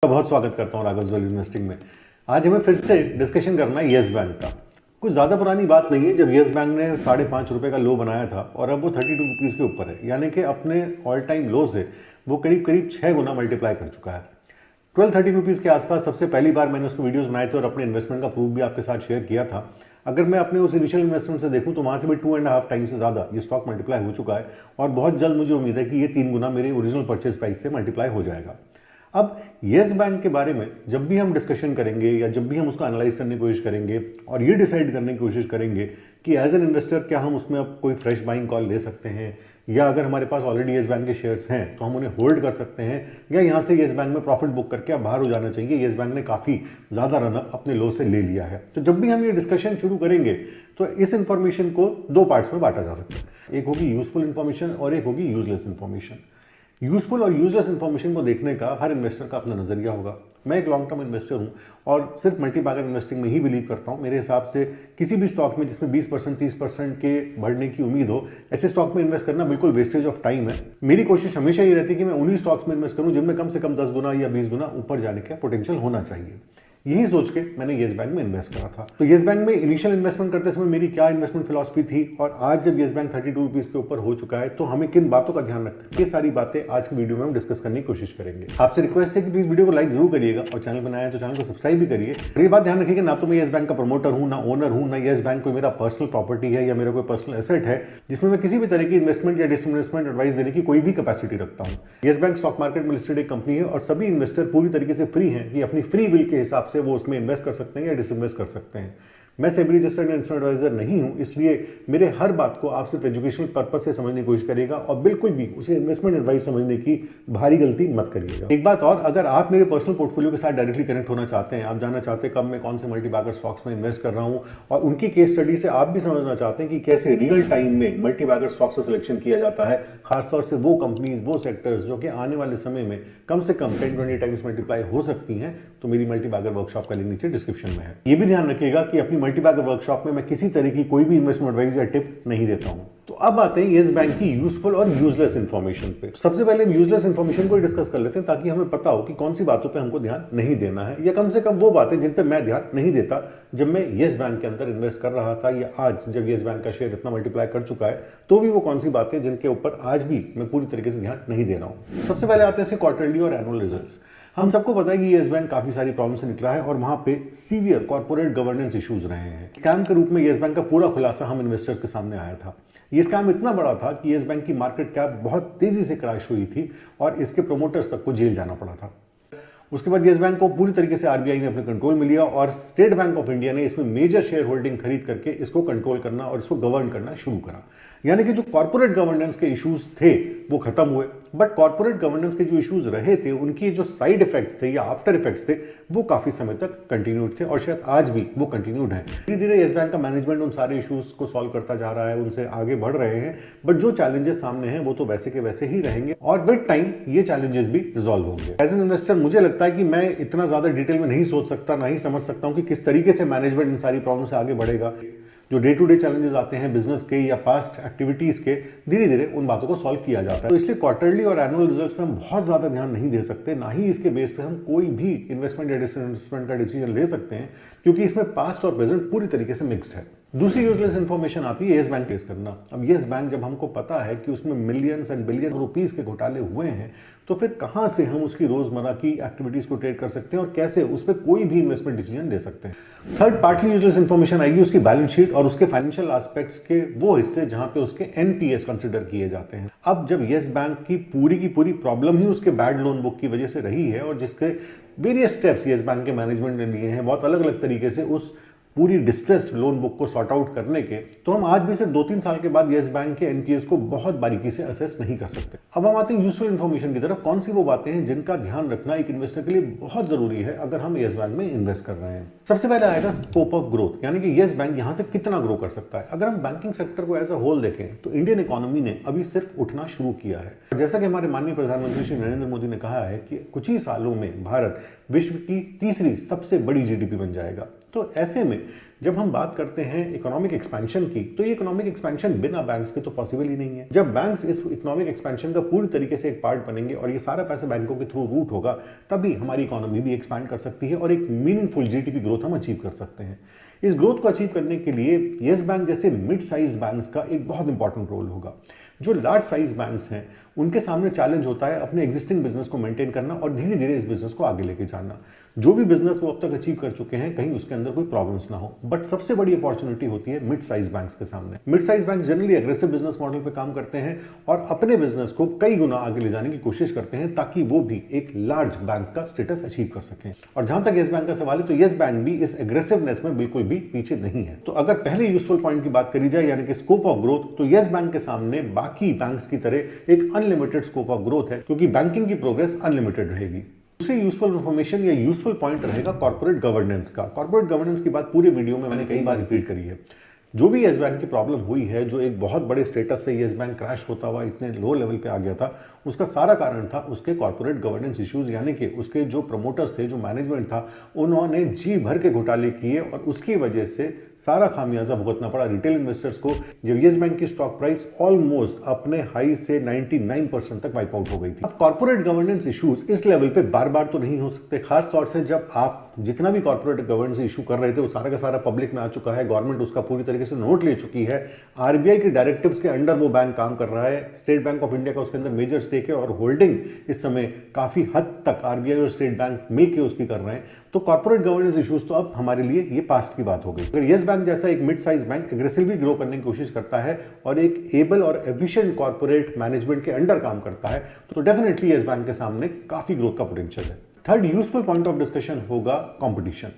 बहुत स्वागत करता हूं राघव वैल्यू इन्वेस्टिंग में। आज हमें फिर से डिस्कशन करना है येस बैंक का। कुछ ज़्यादा पुरानी बात नहीं है जब येस बैंक ने ₹5.5 का लो बनाया था और अब वो 32 रुपीज़ के ऊपर है, यानी कि अपने ऑल टाइम लो से वो करीब करीब 6 गुना मल्टीप्लाई कर चुका है। 12-13 रुपीज़ के आसपास सबसे पहली बार मैंने उसको वीडियोस बनाए थे और अपने इन्वेस्टमेंट का प्रूफ भी आपके साथ शेयर किया था। अगर मैं अपने उस इनिशियल इन्वेस्टमेंट से देखूं तो वहां से भी 2.5 टाइम से ज़्यादा ये स्टॉक मल्टीप्लाई हो चुका है और बहुत जल्द मुझे उम्मीद है कि ये 3 गुना मेरे ओरिजिनल परचेज प्राइस से मल्टीप्लाई हो जाएगा। अब येस बैंक के बारे में जब भी हम डिस्कशन करेंगे या जब भी हम उसको एनालाइज करने की कोशिश करेंगे और ये डिसाइड करने की कोशिश करेंगे कि एज एन इन्वेस्टर क्या हम उसमें अब कोई फ्रेश बाइंग कॉल ले सकते हैं या अगर हमारे पास ऑलरेडी येस बैंक के शेयर्स हैं तो हम उन्हें होल्ड कर सकते हैं या यहाँ से येस बैंक में प्रॉफिट बुक करके अब बाहर हो जाना चाहिए। येस बैंक ने काफ़ी ज़्यादा रनअप अपने लो से ले लिया है। तो जब भी हम ये डिस्कशन शुरू करेंगे तो इस इंफॉर्मेशन को दो पार्ट्स में बांटा जा सकता है। एक होगी यूजफुल इंफॉर्मेशन और एक होगी यूजलेस इंफॉर्मेशन। यूजफुल और यूजलेस इंफॉर्मेशन को देखने का हर इन्वेस्टर का अपना नजरिया होगा। मैं एक लॉन्ग टर्म इन्वेस्टर हूं और सिर्फ मल्टी बैगर इन्वेस्टिंग में ही बिलीव करता हूं। मेरे हिसाब से किसी भी स्टॉक में जिसमें 20% 30% के बढ़ने की उम्मीद हो, ऐसे स्टॉक में इन्वेस्ट करना बिल्कुल वेस्टेज ऑफ टाइम है। मेरी कोशिश हमेशा ये रहती है कि मैं उन्हीं स्टॉक्स में इन्वेस्ट करूं जिनमें कम से कम 10 गुना या 20 गुना ऊपर जाने का पोटेंशियल होना चाहिए। यही सोच के मैंने येस बैंक में इन्वेस्ट करा था। तो येस बैंक में इनिशियल इन्वेस्टमेंट करते समय मेरी क्या इन्वेस्टमेंट फिलॉसफी थी और आज जब येस बैंक 32 रुपीज के ऊपर हो चुका है तो हमें किन बातों का ध्यान रखना है, ये सारी बातें आज की वीडियो में हम डिस्कस करने की कोशिश करेंगे। आपसे रिक्वेस्ट है कि प्लीज वीडियो को लाइक जरूर करिएगा और चैनल पर नया है तो चैनल को सब्सक्राइब भी करिए। और ये बात ध्यान रखिएगा, ना तो मैं येस बैंक का प्रमोटर हूं, ना ओनर हूं, ना येस बैंक कोई मेरा पर्सनल प्रॉपर्टी है या मेरा कोई पर्सनल एसेट है जिसमें मैं किसी भी तरह की इन्वेस्टमेंट या डिसइन्वेस्टमेंट एडवाइस देने की कोई भी कैपेसिटी रखता हूं। येस बैंक स्टॉक मार्केट में लिस्टेड एक कंपनी है और सभी इन्वेस्टर पूरी तरीके से फ्री हैं कि अपनी फ्री विल के हिसाब से वो उसमें इन्वेस्ट कर सकते हैं या डिसइन्वेस्ट कर सकते हैं। मैं सेबी रजिस्टर्ड इन्वेस्टमेंट एडवाइजर नहीं हूं, इसलिए मेरे हर बात को आप सिर्फ एजुकेशनल पर्पस से समझने की कोशिश करिएगा और बिल्कुल भी उसे इन्वेस्टमेंट एडवाइस समझने की भारी गलती मत करिएगा। एक बात और, अगर आप मेरे पर्सनल पोर्टफोलियो के साथ डायरेक्टली कनेक्ट होना चाहते हैं, आप जानना चाहते हैं कब मैं कौन से मल्टी बैगर स्टॉक्स में इन्वेस्ट कर रहा हूं और उनकी केस स्टडी से आप भी समझना चाहते हैं कि कैसे रियल टाइम में मल्टी बैगर स्टॉक्स का सिलेक्शन किया जाता है, खासतौर से वो कंपनीज, वो सेक्टर्स जो कि आने वाले समय में कम से कम 10-20 टाइम्स मल्टीप्लाई हो सकती हैं, तो मेरी मल्टी बैगर वर्कशॉप का लिंक नीचे डिस्क्रिप्शन में है। ये भी ध्यान रखिएगा कि अपनी मल्टी बैगर वर्कशॉप में मैं किसी तरह की कोई भी इन्वेस्टमेंट एडवाइस या टिप नहीं देता हूं। तो अब आते हैं येस बैंक की यूजफुल और यूजलेस इंफॉर्मेशन पे। सबसे पहले हम यूजलेस इंफॉर्मेशन को डिस्कस कर लेते हैं ताकि हमें पता हो कि कौन सी बातों पे हमको ध्यान नहीं देना है या कम से कम वो बातें जिन पे मैं ध्यान नहीं देता जब मैं येस बैंक के अंदर इन्वेस्ट कर रहा था या आज जब येस बैंक का शेयर इतना मल्टीप्लाई कर चुका है तो भी वो कौन सी बातें जिनके ऊपर आज भी मैं पूरी तरीके से ध्यान नहीं दे रहा हूं। सबसे पहले आते हैं क्वार्टरली और एनुअल रिजल्ट्स। हम सबको पता है कि येस बैंक काफी सारी प्रॉब्लम से निकला है और वहां पे सीवियर कॉर्पोरेट गवर्नेंस इश्यूज रहे हैं। स्कैम के रूप में येस बैंक का पूरा खुलासा हम इन्वेस्टर्स के सामने आया था। ये स्कैम इतना बड़ा था कि येस बैंक की मार्केट कैप बहुत तेजी से क्रैश हुई थी और इसके प्रोमोटर्स तक को जेल जाना पड़ा था। उसके बाद येस बैंक को पूरी तरीके से आरबीआई ने अपने कंट्रोल में लिया और स्टेट बैंक ऑफ इंडिया ने इसमें मेजर शेयर होल्डिंग खरीद करके इसको कंट्रोल करना और इसको गवर्न करना शुरू करा। यानी कि जो कॉर्पोरेट गवर्नेंस के इश्यूज थे वो खत्म हुए, बट कॉर्पोरेट गवर्नेंस के जो इश्यूज रहे थे उनकी जो साइड इफेक्ट्स थे या आफ्टर इफेक्ट्स थे वो काफी समय तक कंटिन्यूड थे और शायद आज भी वो कंटिन्यूड है। धीरे धीरे येस बैंक का मैनेजमेंट उन सारे इश्यूज को सॉल्व करता जा रहा है, उनसे आगे बढ़ रहे हैं, बट जो चैलेंजेस सामने हैं वो तो वैसे के वैसे ही रहेंगे और विद टाइम ये चैलेंजेस भी रिजॉल्व होंगे। एज एन इन्वेस्टर मुझे लगता है कि मैं इतना ज्यादा डिटेल में नहीं सोच सकता, ना ही समझ सकता हूं कि किस तरीके से मैनेजमेंट इन सारी प्रॉब्लम से आगे बढ़ेगा। जो डे टू डे चैलेंजेस आते हैं बिजनेस के या पास्ट एक्टिविटीज के, धीरे धीरे उन बातों को सॉल्व किया जाता है। तो इसलिए क्वार्टरली और एनुअल रिजल्ट्स में हम बहुत ज्यादा ध्यान नहीं दे सकते, ना ही इसके बेस पे हम कोई भी इन्वेस्टमेंट या डिसइन्वेस्टमेंट का डिसीजन ले सकते हैं क्योंकि इसमें पास्ट और प्रेजेंट पूरी तरीके से मिक्स्ड है। दूसरी यूजलेस इंफॉर्मेशन आती है येस बैंक केस करना। अब येस बैंक जब हमको पता है कि उसमें मिलियंस एंड बिलियन रुपीस के घोटाले हुए हैं तो फिर कहां से हम उसकी रोजमर्रा की एक्टिविटीज को ट्रेड कर सकते हैं और कैसे उस पर कोई भी इन्वेस्टमेंट डिसीजन ले सकते हैं। थर्ड पार्टली यूजलेस इंफॉर्मेशन आएगी उसकी बैलेंस शीट और उसके फाइनेंशियल एस्पेक्ट्स के वो हिस्से जहां पे उसके एनपीएस कंसिडर किए जाते हैं। अब जब येस बैंक की पूरी प्रॉब्लम ही उसके बैड लोन बुक की वजह से रही है और जिसके वेरियस स्टेप्स येस बैंक के मैनेजमेंट ने लिए हैं बहुत अलग अलग तरीके से उस पूरी डिस्ट्रेस्ड लोन बुक को सॉर्ट आउट करने के, तो हम आज भी सिर्फ 2-3 साल के बाद येस बैंक के एनपीएस को बहुत बारीकी से असेस नहीं कर सकते। अब हम आते हैं यूजफुल इन्फॉर्मेशन की तरफ। कौन सी वो बातें हैं जिनका ध्यान रखना एक इन्वेस्टर के लिए बहुत जरूरी है अगर हम येस बैंक में इन्वेस्ट कर रहे हैं। सबसे पहले आएगा स्कोप ऑफ ग्रोथ, यानी कि येस बैंक यहां से कितना ग्रो कर सकता है। अगर हम बैंकिंग सेक्टर को एज अ होल देखें तो इंडियन इकोनॉमी ने अभी सिर्फ उठना शुरू किया है। जैसा कि हमारे माननीय प्रधानमंत्री श्री नरेंद्र मोदी ने कहा है कि कुछ ही सालों में भारत विश्व की तीसरी सबसे बड़ी जीडीपी बन जाएगा। तो ऐसे में जब हम बात करते हैं इकोनॉमिक एक्सपेंशन की, तो ये इकोनॉमिक एक्सपेंशन बिना बैंक्स के तो पॉसिबल ही नहीं है। जब बैंक्स इस इकोनॉमिक एक्सपेंशन का पूरी तरीके से एक पार्ट बनेंगे और ये सारा पैसा बैंकों के थ्रू रूट होगा, तभी हमारी इकोनॉमी भी एक्सपैंड कर सकती है और एक मीनिंगफुल जीडीपी ग्रोथ हम अचीव कर सकते हैं। इस ग्रोथ को अचीव करने के लिए येस बैंक जैसे मिड साइज बैंक्स का एक बहुत इंपॉर्टेंट रोल होगा। जो लार्ज साइज बैंक्स हैं उनके सामने चैलेंज होता है अपने एग्जिस्टिंग बिजनेस को मेंटेन करना और धीरे धीरे इस बिजनेस को आगे लेके जाना। जो भी बिजनेस वो अब तक अचीव कर चुके हैं, कहीं उसके अंदर कोई प्रॉब्लम्स ना हो। बट सबसे बड़ी अपॉर्चुनिटी होती है मिड साइज बैंक्स के सामने। Mid size bank generally aggressive business model पे काम करते हैं और अपने बिजनेस को कई गुना आगे ले जाने की कोशिश करते हैं ताकि वो भी एक लार्ज बैंक का स्टेटस अचीव कर सकें। और जहां तक येस बैंक का सवाल है, तो येस बैंक भी इस एग्रेसिवनेस में बिल्कुल भी पीछे नहीं है। तो अगर पहले यूजफुल पॉइंट की बात करी जाए, यानी कि स्कोप ऑफ ग्रोथ, तो येस बैंक के सामने बाकी बैंक्स की तरह एक अनलिमिटेड स्कोप ऑफ ग्रोथ है, क्योंकि बैंकिंग की प्रोग्रेस अनलिमिटेड रहेगी। दूसरी यूजफुल इन्फॉर्मेशन या यूजफुल पॉइंट रहेगा कॉर्पोरेट गवर्नेंस का। कॉर्पोरेट गवर्नेंस की बात पूरे वीडियो में मैंने कई बार रिपीट करी है। जो भी येस बैंक की प्रॉब्लम हुई है, जो एक बहुत बड़े स्टेटस से येस बैंक क्रैश होता हुआ इतने लो लेवल पे आ गया था, उसका सारा कारण था उसके कॉर्पोरेट गवर्नेंस इश्यूज, यानी कि उसके जो प्रमोटर्स थे, जो मैनेजमेंट था, उन्होंने जी भर के घोटाले किए और उसकी वजह से सारा खामियाजा भुगतना पड़ा रिटेल इन्वेस्टर्स को। जब येस बैंक की स्टॉक प्राइस ऑलमोस्ट अपने हाई से 99% तक वाइप आउट हो गई थी। अब कॉर्पोरेट गवर्नेंस इश्यूज इस लेवल पे बार बार तो नहीं हो सकते, खास तौर से जब आप जितना भी कॉर्पोरेट गवर्नेंस इशू कर रहे थे वो सारा का सारा पब्लिक में आ चुका है, गवर्नमेंट उसका पूरी तरीके से नोट ले चुकी है, आरबीआई के डायरेक्टिव्स के अंडर वो बैंक काम कर रहा है, स्टेट बैंक ऑफ इंडिया का उसके अंदर मेजर स्टेक है और होल्डिंग इस समय काफी हद तक आरबीआई और स्टेट बैंक मिलकर उसकी कर रहे हैं। तो कॉर्पोरेट गवर्नेंस इश्यूज तो अब हमारे लिए ये पास्ट की बात हो गई। अगर येस बैंक जैसा एक mid size bank aggressively grow करने की कोशिश करता है और एक एबल और एफिशिएंट कॉर्पोरेट मैनेजमेंट के अंडर काम करता है, तो डेफिनेटली येस बैंक के सामने काफी ग्रोथ का पोटेंशियल है। Third useful point of discussion होगा कंपटीशन।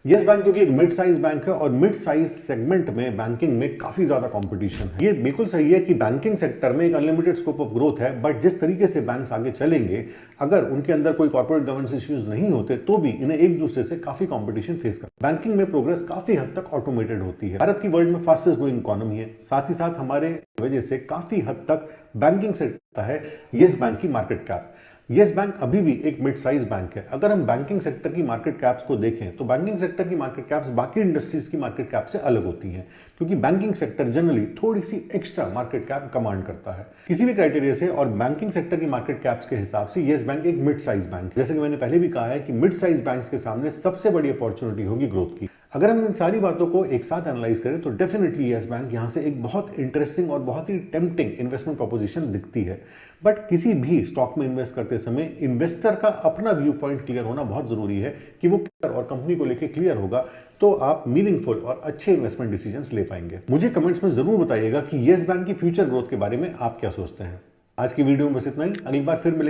येस बैंक क्योंकि एक मिड साइज बैंक है और मिड साइज सेगमेंट में बैंकिंग में काफी ज्यादा कंपटीशन है। ये बिल्कुल सही है कि बैंकिंग सेक्टर में एक अनलिमिटेड स्कोप ऑफ ग्रोथ है, बट जिस तरीके से बैंक्स आगे चलेंगे, अगर उनके अंदर कोई कॉर्पोरेट गवर्नेंस इश्यूज नहीं होते तो भी इन्हें एक दूसरे से काफी कंपटीशन फेस कर। बैंकिंग में प्रोग्रेस काफी हद तक ऑटोमेटेड होती है। भारत की वर्ल्ड में फास्टेस्ट ग्रोइंग इकोनॉमी है, साथ ही साथ हमारे वजह से काफी हद तक बैंकिंग सेक्टर है येस बैंक की मार्केट कैप। येस बैंक अभी भी एक मिड साइज बैंक है। अगर हम बैंकिंग सेक्टर की मार्केट कैप्स को देखें तो बैंकिंग सेक्टर की मार्केट कैप्स बाकी इंडस्ट्रीज की मार्केट कैप से अलग होती हैं, क्योंकि बैंकिंग सेक्टर जनरली थोड़ी सी एक्स्ट्रा मार्केट कैप कमांड करता है किसी भी क्राइटेरिया से। और बैंकिंग सेक्टर की मार्केट कैप्स के हिसाब से येस बैंक एक मिड साइज बैंक है। जैसे कि मैंने पहले भी कहा है कि मिड साइज बैंक्स के सामने सबसे बड़ी अपॉर्चुनिटी होगी ग्रोथ की। अगर हम इन सारी बातों को एक साथ एनालाइज करें तो डेफिनेटली येस बैंक यहां से एक बहुत इंटरेस्टिंग और बहुत ही टेम्पटिंग इन्वेस्टमेंट प्रोपोजिशन दिखती है। बट किसी भी स्टॉक में इन्वेस्ट करते समय इन्वेस्टर का अपना व्यू पॉइंट क्लियर होना बहुत जरूरी है कि वो और कंपनी को लेकर क्लियर होगा, तो आप मीनिंगफुल और अच्छे इन्वेस्टमेंट डिसीजंस ले पाएंगे। मुझे कमेंट्स में जरूर बताइएगा कि येस बैंक की फ्यूचर ग्रोथ के बारे में आप क्या सोचते हैं। आज की वीडियो में बस इतना ही, अगली बार फिर मिलेंगे।